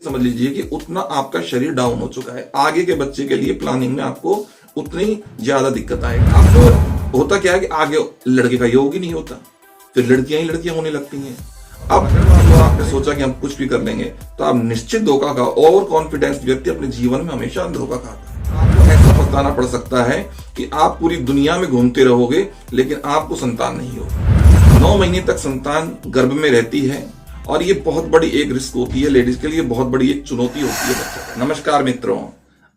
समझ लीजिए कि उतना आपका शरीर डाउन हो चुका है। आगे के बच्चे के लिए प्लानिंग में आपको उतनी ज्यादा दिक्कत आएगी। आपको होता क्या है कि आगे लड़के का योग ही नहीं होता, फिर लड़कियां ही लड़कियां होने लगती हैं। अब तो आपने सोचा कि हम कुछ भी कर लेंगे, तो आप निश्चित धोखा खा। ओवर कॉन्फिडेंस व्यक्ति अपने जीवन में हमेशा धोखा खाता है। आपको ऐसा पछताना पड़ सकता है कि आप पूरी दुनिया में घूमते रहोगे लेकिन आपको संतान नहीं होगी। 9 महीने तक संतान गर्भ में रहती है और ये बहुत बड़ी एक रिस्क होती है, लेडीज के लिए बहुत बड़ी एक चुनौती होती है बच्चा। नमस्कार मित्रों,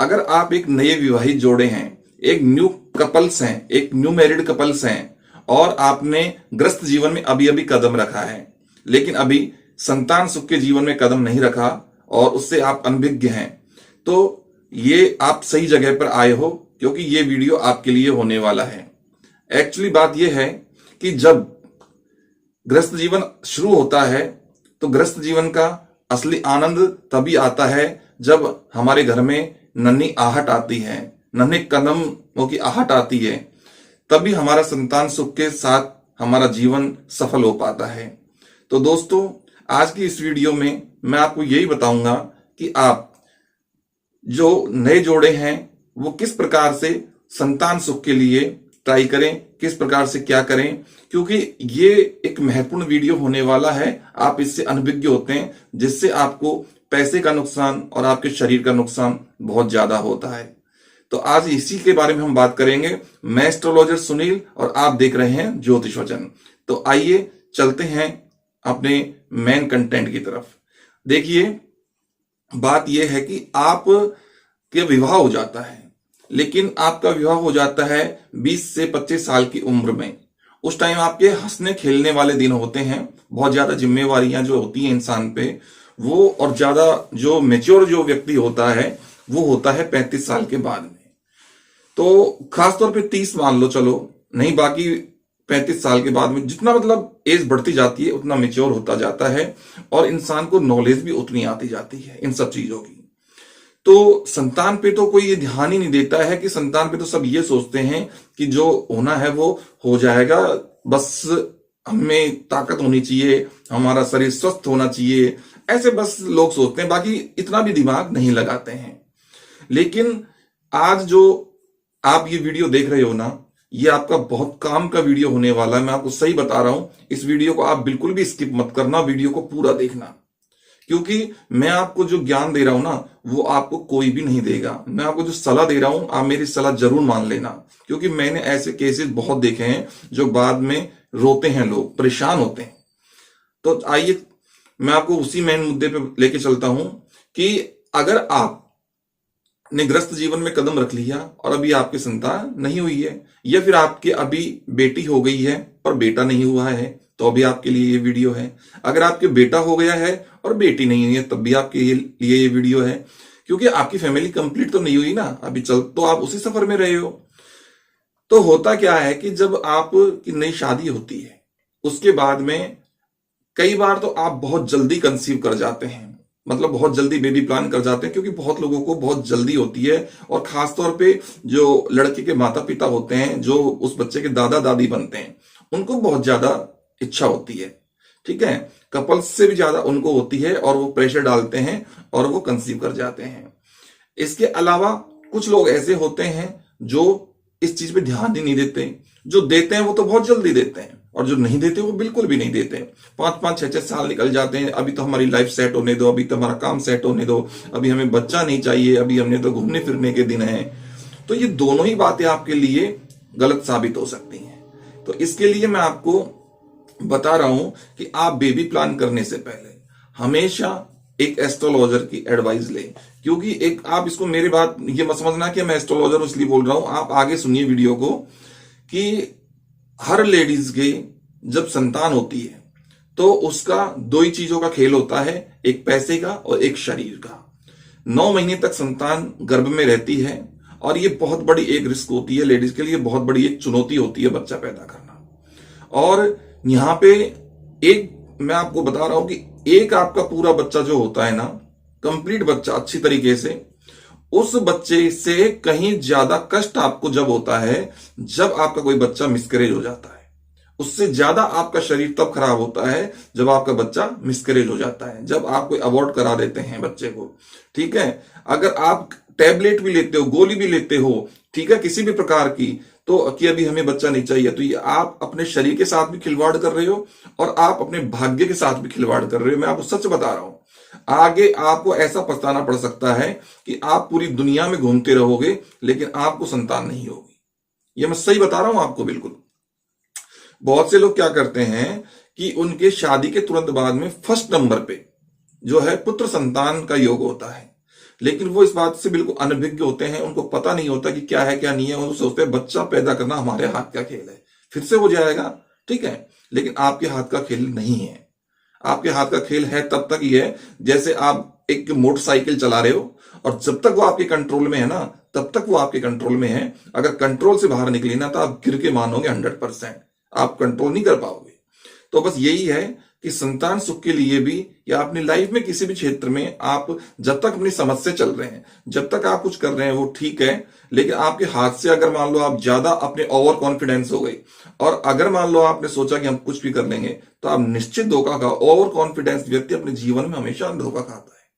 अगर आप एक नए विवाहित जोड़े हैं, एक न्यू कपल्स हैं, एक न्यू मैरिड कपल्स हैं और आपने ग्रस्त जीवन में अभी अभी कदम रखा है लेकिन अभी संतान सुख के जीवन में कदम नहीं रखा और उससे आप अनभिज्ञ हैं, तो ये आप सही जगह पर आए हो, क्योंकि ये वीडियो आपके लिए होने वाला है। एक्चुअली बात यह है कि जब ग्रस्त जीवन शुरू होता है तो ग्रस्त जीवन का असली आनंद तभी आता है जब हमारे घर में नन्ही आहट आती है, नन्हे कदमों की आहट आती है, तभी हमारा संतान सुख के साथ हमारा जीवन सफल हो पाता है। तो दोस्तों, आज की इस वीडियो में मैं आपको यही बताऊंगा कि आप जो नए जोड़े हैं वो किस प्रकार से संतान सुख के लिए ट्राई करें, किस प्रकार से क्या करें, क्योंकि ये एक महत्वपूर्ण वीडियो होने वाला है। आप इससे अनभिज्ञ होते हैं जिससे आपको पैसे का नुकसान और आपके शरीर का नुकसान बहुत ज्यादा होता है। तो आज इसी के बारे में हम बात करेंगे। मैं एस्ट्रोलॉजर सुनील और आप देख रहे हैं ज्योतिष वचन। तो आइए चलते हैं अपने मेन कंटेंट की तरफ। देखिए, बात यह है कि आप के विवाह हो जाता है, लेकिन आपका विवाह हो जाता है 20 से 25 साल की उम्र में। उस टाइम आपके हंसने खेलने वाले दिन होते हैं, बहुत ज्यादा जिम्मेवारियां जो होती हैं इंसान पे वो, और ज्यादा जो मेच्योर जो व्यक्ति होता है वो होता है 35 साल के बाद में। तो खासतौर पे 30 मान लो, चलो नहीं, बाकी 35 साल के बाद में जितना मतलब एज बढ़ती जाती है उतना मेच्योर होता जाता है और इंसान को नॉलेज भी उतनी आती जाती है इन सब चीजों की। तो संतान पे तो कोई ये ध्यान ही नहीं देता है कि संतान पे तो सब ये सोचते हैं कि जो होना है वो हो जाएगा, बस हमें ताकत होनी चाहिए, हमारा शरीर स्वस्थ होना चाहिए, ऐसे बस लोग सोचते हैं, बाकी इतना भी दिमाग नहीं लगाते हैं। लेकिन आज जो आप ये वीडियो देख रहे हो ना, ये आपका बहुत काम का वीडियो होने वाला है। मैं आपको सही बता रहा हूं, इस वीडियो को आप बिल्कुल भी स्किप मत करना, वीडियो को पूरा देखना, क्योंकि मैं आपको जो ज्ञान दे रहा हूं ना वो आपको कोई भी नहीं देगा। मैं आपको जो सलाह दे रहा हूं आप मेरी सलाह जरूर मान लेना, क्योंकि मैंने ऐसे केसेस बहुत देखे हैं जो बाद में रोते हैं, लोग परेशान होते हैं। तो आइए मैं आपको उसी मेन मुद्दे पे लेके चलता हूं कि अगर आपने ग्रस्त जीवन में कदम रख लिया और अभी आपकी संतान नहीं हुई है, या फिर आपके अभी बेटी हो गई है पर बेटा नहीं हुआ है, तो अभी आपके लिए ये वीडियो है। अगर आपके बेटा हो गया है और बेटी नहीं हुई है तब भी आपके लिए ये वीडियो है, क्योंकि आपकी फैमिली कंप्लीट तो नहीं हुई ना, अभी चल तो आप उसी सफर में रहे हो। तो होता क्या है कि जब आपकी नई शादी होती है उसके बाद में कई बार तो आप बहुत जल्दी कंसीव कर जाते हैं, मतलब बहुत जल्दी बेबी प्लान कर जाते हैं, क्योंकि बहुत लोगों को बहुत जल्दी होती है। और खासतौर पे जो लड़के के माता पिता होते हैं, जो उस बच्चे के दादा दादी बनते हैं, उनको बहुत ज्यादा इच्छा होती है, ठीक है, कपल्स से भी ज्यादा उनको होती है और वो प्रेशर डालते हैं और वो कंसीव कर जाते हैं। इसके अलावा कुछ लोग ऐसे होते हैं जो इस चीज पे ध्यान ही नहीं देते, जो देते हैं वो तो बहुत जल्दी देते हैं और जो नहीं देते वो बिल्कुल भी नहीं देते। 5-5, 6-6 साल निकल जाते हैं, अभी तो हमारी लाइफ सेट होने दो, अभी तो हमारा काम सेट होने दो, अभी हमें बच्चा नहीं चाहिए, अभी हमने तो घूमने फिरने के दिन हैं। तो ये दोनों ही बातें आपके लिए गलत साबित हो सकती हैं। तो इसके लिए मैं आपको बता रहा हूं कि आप बेबी प्लान करने से पहले हमेशा एक एस्ट्रोलॉजर की एडवाइस लें, क्योंकि एक आप इसको मेरी बात ये मत समझना कि मैं एस्ट्रोलॉजर इसलिए बोल रहा हूं, आप आगे सुनिए वीडियो को, कि हर लेडीज के जब संतान होती है तो उसका 2 ही चीजों का खेल होता है, एक पैसे का और एक शरीर का। 9 महीने तक संतान गर्भ में रहती है और ये बहुत बड़ी एक रिस्क होती है, लेडीज के लिए बहुत बड़ी एक चुनौती होती है बच्चा पैदा करना। और यहां पे एक मैं आपको बता रहा हूं कि एक आपका पूरा बच्चा जो होता है ना, कंप्लीट बच्चा अच्छी तरीके से, उस बच्चे से कहीं ज्यादा कष्ट आपको जब होता है जब आपका कोई बच्चा मिसकैरेज हो जाता है। उससे ज्यादा आपका शरीर तब खराब होता है जब आपका बच्चा मिसकैरेज हो जाता है, जब आप कोई अबॉर्ट करा देते हैं बच्चे को। ठीक है, अगर आप टैबलेट भी लेते हो, गोली भी लेते हो, ठीक है, किसी भी प्रकार की, तो कि अभी हमें बच्चा नहीं चाहिए, तो ये आप अपने शरीर के साथ भी खिलवाड़ कर रहे हो और आप अपने भाग्य के साथ भी खिलवाड़ कर रहे हो। मैं आपको सच बता रहा हूं, आगे आपको ऐसा पछताना पड़ सकता है कि आप पूरी दुनिया में घूमते रहोगे लेकिन आपको संतान नहीं होगी। ये मैं सही बता रहा हूं आपको बिल्कुल। बहुत से लोग क्या करते हैं कि उनके शादी के तुरंत बाद में फर्स्ट नंबर पे जो है पुत्र संतान का योग होता है, लेकिन वो इस बात से बिल्कुल अनभिज्ञ होते हैं, उनको पता नहीं होता कि क्या है क्या नहीं है। वो सोचते हैं बच्चा पैदा करना हमारे हाथ का खेल है, फिर से हो जाएगा, ठीक है, लेकिन आपके हाथ का खेल नहीं है। आपके हाथ का खेल है तब तक ही है जैसे आप एक मोटरसाइकिल चला रहे हो, और जब तक वो आपके कंट्रोल में है ना, तब तक वो आपके कंट्रोल में है। अगर कंट्रोल से बाहर निकली ना, तो आप गिर के मानोगे 100%, आप कंट्रोल नहीं कर पाओगे। तो बस यही है कि संतान सुख के लिए भी, या अपनी लाइफ में किसी भी क्षेत्र में आप जब तक अपनी समझ से चल रहे हैं, जब तक आप कुछ कर रहे हैं वो ठीक है, लेकिन आपके हाथ से अगर मान लो आप ज्यादा अपने ओवर कॉन्फिडेंस हो गए, और अगर मान लो आपने सोचा कि हम कुछ भी कर लेंगे, तो आप निश्चित धोखा खाओ। ओवर कॉन्फिडेंस व्यक्ति अपने जीवन में हमेशा धोखा खाता है।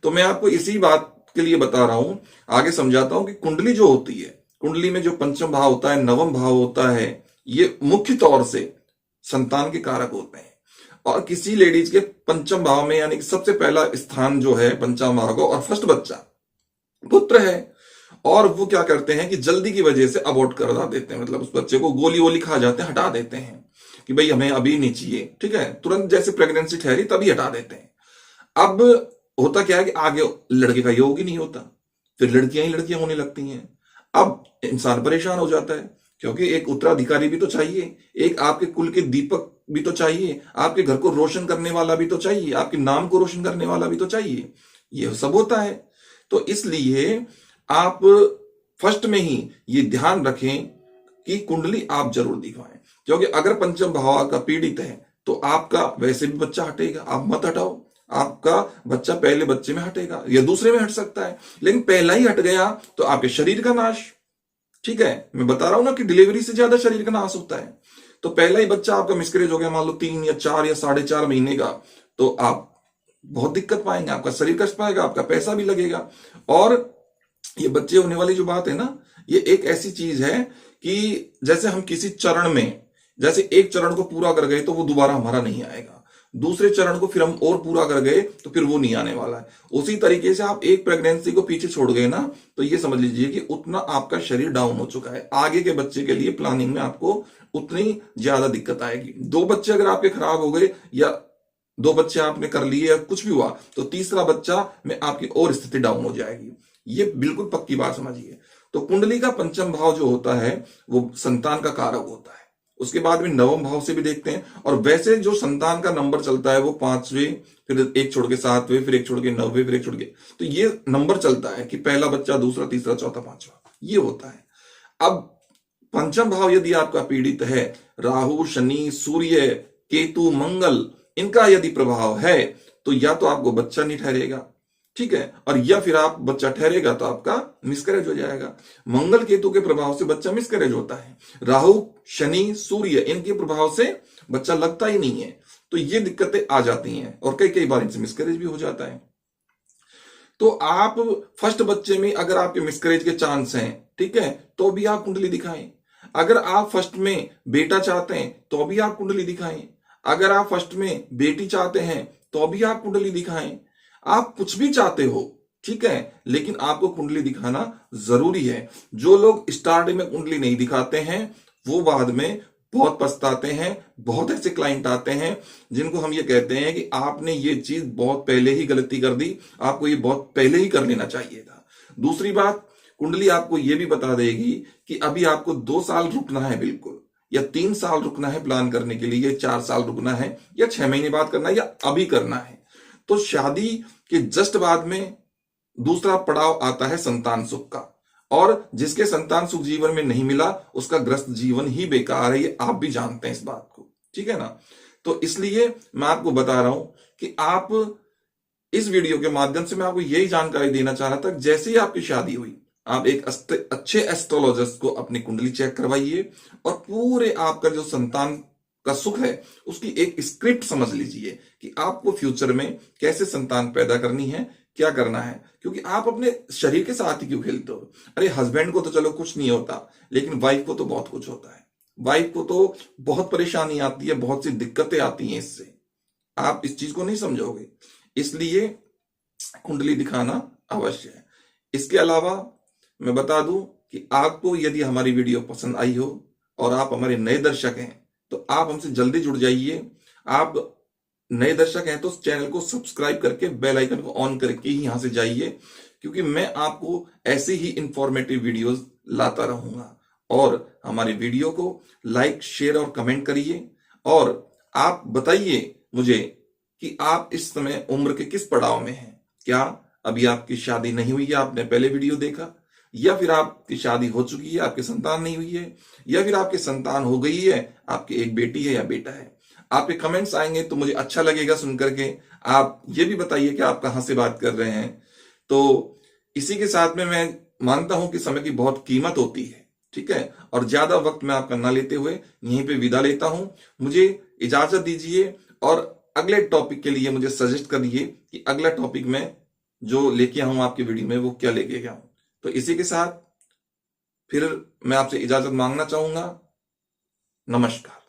तो मैं आपको इसी बात के लिए बता रहा हूं, आगे समझाता हूं कि कुंडली जो होती है, कुंडली में जो पंचम भाव होता है, नवम भाव होता है, ये मुख्य तौर से संतान के कारक होते हैं। और किसी लेडीज के पंचम भाव में, यानी कि सबसे पहला स्थान जो है पंचम भाव को, और फर्स्ट बच्चा पुत्र है, और वो क्या करते हैं कि जल्दी की वजह से अबॉर्ट कर देते हैं, मतलब उस बच्चे को गोली वोली खा जाते हैं, हटा देते हैं कि भाई हमें अभी नहीं चाहिए, ठीक है, तुरंत जैसे प्रेगनेंसी ठहरी तभी हटा देते हैं। अब होता क्या है कि आगे लड़के का योग ही नहीं होता, फिर लड़कियां ही लड़कियां होने लगती हैं। अब इंसान परेशान हो जाता है, क्योंकि एक उत्तराधिकारी भी तो चाहिए, एक आपके कुल के दीपक भी तो चाहिए, आपके घर को रोशन करने वाला भी तो चाहिए, आपके नाम को रोशन करने वाला भी तो चाहिए, ये सब होता है। तो इसलिए आप फर्स्ट में ही ये ध्यान रखें कि कुंडली आप जरूर दिखाएं, क्योंकि अगर पंचम भाव आपका पीड़ित है तो आपका वैसे भी बच्चा हटेगा, आप मत हटाओ, आपका बच्चा पहले बच्चे में हटेगा या दूसरे में हट सकता है, लेकिन पहला ही हट गया तो आपके शरीर का नाश। ठीक है, मैं बता रहा हूं ना कि डिलीवरी से ज्यादा शरीर का नाश होता है। तो पहला ही बच्चा आपका मिसकैरेज हो गया, मान लो 3 या 4 या 4.5 महीने का, तो आप बहुत दिक्कत पाएंगे, आपका शरीर कष्ट पाएगा, आपका पैसा भी लगेगा। और ये बच्चे होने वाली जो बात है ना, ये एक ऐसी चीज है कि जैसे हम किसी चरण में, जैसे एक चरण को पूरा कर गए तो वो दोबारा हमारा नहीं आएगा, दूसरे चरण को फिर हम और पूरा कर गए तो फिर वो नहीं आने वाला है। उसी तरीके से आप एक प्रेगनेंसी को पीछे छोड़ गए ना, तो ये समझ लीजिए कि उतना आपका शरीर डाउन हो चुका है। आगे के बच्चे के लिए प्लानिंग में आपको उतनी ज्यादा दिक्कत आएगी। 2 बच्चे अगर आपके खराब हो गए, या 2 बच्चे आपने कर लिए, या कुछ भी हुआ, तो तीसरा बच्चा में आपकी और स्थिति डाउन हो जाएगी। ये बिल्कुल पक्की बात समझिए। तो कुंडली का पंचम भाव जो होता है वो संतान का कारक होता है। उसके बाद में नवम भाव से भी देखते हैं, और वैसे जो संतान का नंबर चलता है वो 5वें, फिर एक छोड़ के 7वें, फिर एक छोड़ के 9वें, फिर एक छोड़ के, तो ये नंबर चलता है कि पहला बच्चा, दूसरा, तीसरा, चौथा, 5वां, ये होता है। अब पंचम भाव यदि आपका पीड़ित है, राहु, शनि, सूर्य, केतु, मंगल, इनका यदि प्रभाव है, तो या तो आपको बच्चा नहीं ठहरेगा, ठीक है, और या फिर आप बच्चा ठहरेगा तो आपका मिसकैरेज हो जाएगा। मंगल केतु के प्रभाव से बच्चा मिसकैरेज होता है, राहु, शनि, सूर्य, इनके प्रभाव से बच्चा लगता ही नहीं है, तो ये दिक्कतें आ जाती हैं, और कई कई बार इनसे मिसकैरेज भी हो जाता है। तो आप फर्स्ट बच्चे में अगर आपके मिसकैरेज के चांस हैं, ठीक है, तो भी आप कुंडली दिखाएं। अगर आप फर्स्ट में बेटा चाहते हैं तो भी आप कुंडली दिखाएं। अगर आप फर्स्ट में बेटी चाहते हैं तो भी आप कुंडली दिखाएं। आप कुछ भी चाहते हो, ठीक है, लेकिन आपको कुंडली दिखाना जरूरी है। जो लोग स्टार्टिंग में कुंडली नहीं दिखाते हैं वो बाद में बहुत पछताते हैं। बहुत ऐसे क्लाइंट आते हैं जिनको हम ये कहते हैं कि आपने ये चीज बहुत पहले ही गलती कर दी, आपको ये बहुत पहले ही कर लेना चाहिए था। दूसरी बात, कुंडली आपको ये भी बता देगी कि अभी आपको 2 साल रुकना है बिल्कुल, या 3 साल रुकना है प्लान करने के लिए, या 4 साल रुकना है, या 6 महीने बाद करना है, या अभी करना है। तो शादी के जस्ट बाद में दूसरा पड़ाव आता है संतान सुख का, और जिसके संतान सुख जीवन में नहीं मिला उसका ग्रस्त जीवन ही बेकार है, ये आप भी जानते हैं इस बात को, ठीक है ना। तो इसलिए मैं आपको बता रहा हूं कि आप इस वीडियो के माध्यम से मैं आपको यही जानकारी देना चाह रहा था, जैसे ही आपकी शादी हुई आप एक अच्छे एस्ट्रोलॉजिस्ट को अपनी कुंडली चेक करवाइए और पूरे आपका जो संतान का सुख है उसकी एक स्क्रिप्ट समझ लीजिए कि आपको फ्यूचर में कैसे संतान पैदा करनी है, क्या करना है। क्योंकि आप अपने शरीर के साथ ही क्यों खेलते हो? अरे हस्बैंड को तो चलो कुछ नहीं होता, लेकिन वाइफ को तो बहुत कुछ होता है। वाइफ को तो बहुत परेशानी आती है, बहुत सी दिक्कतें आती हैं इससे। आप इस चीज को नहीं समझोगे, इसलिए कुंडली दिखाना अवश्य है। इसके अलावा मैं बता दूं कि आपको यदि हमारी वीडियो पसंद आई हो और आप हमारे नए दर्शक हैं तो आप हमसे जल्दी जुड़ जाइए। आप नए दर्शक हैं तो चैनल को सब्सक्राइब करके बेल आइकन को ऑन करके ही यहां से जाइए, क्योंकि मैं आपको ऐसे ही इंफॉर्मेटिव वीडियोस लाता रहूंगा। और हमारी वीडियो को लाइक, शेयर और कमेंट करिए। और आप बताइए मुझे कि आप इस समय उम्र के किस पड़ाव में हैं। क्या अभी आपकी शादी नहीं हुई है, आपने पहले वीडियो देखा, या फिर आपकी शादी हो चुकी है, आपकी संतान नहीं हुई है, या फिर आपकी संतान हो गई है, आपकी एक बेटी है या बेटा है। आपके कमेंट्स आएंगे तो मुझे अच्छा लगेगा सुनकर के। आप ये भी बताइए कि आप कहां से बात कर रहे हैं। तो इसी के साथ में मैं मानता हूं कि समय की बहुत कीमत होती है, ठीक है, और ज्यादा वक्त मैं आपका ना लेते हुए यहीं पे विदा लेता हूं। मुझे इजाजत दीजिए और अगले टॉपिक के लिए मुझे सजेस्ट करिए कि अगला टॉपिक मैं जो लेके आऊं आपकी वीडियो में वो क्या लेके आऊं। तो इसी के साथ फिर मैं आपसे इजाजत मांगना चाहूंगा। नमस्कार।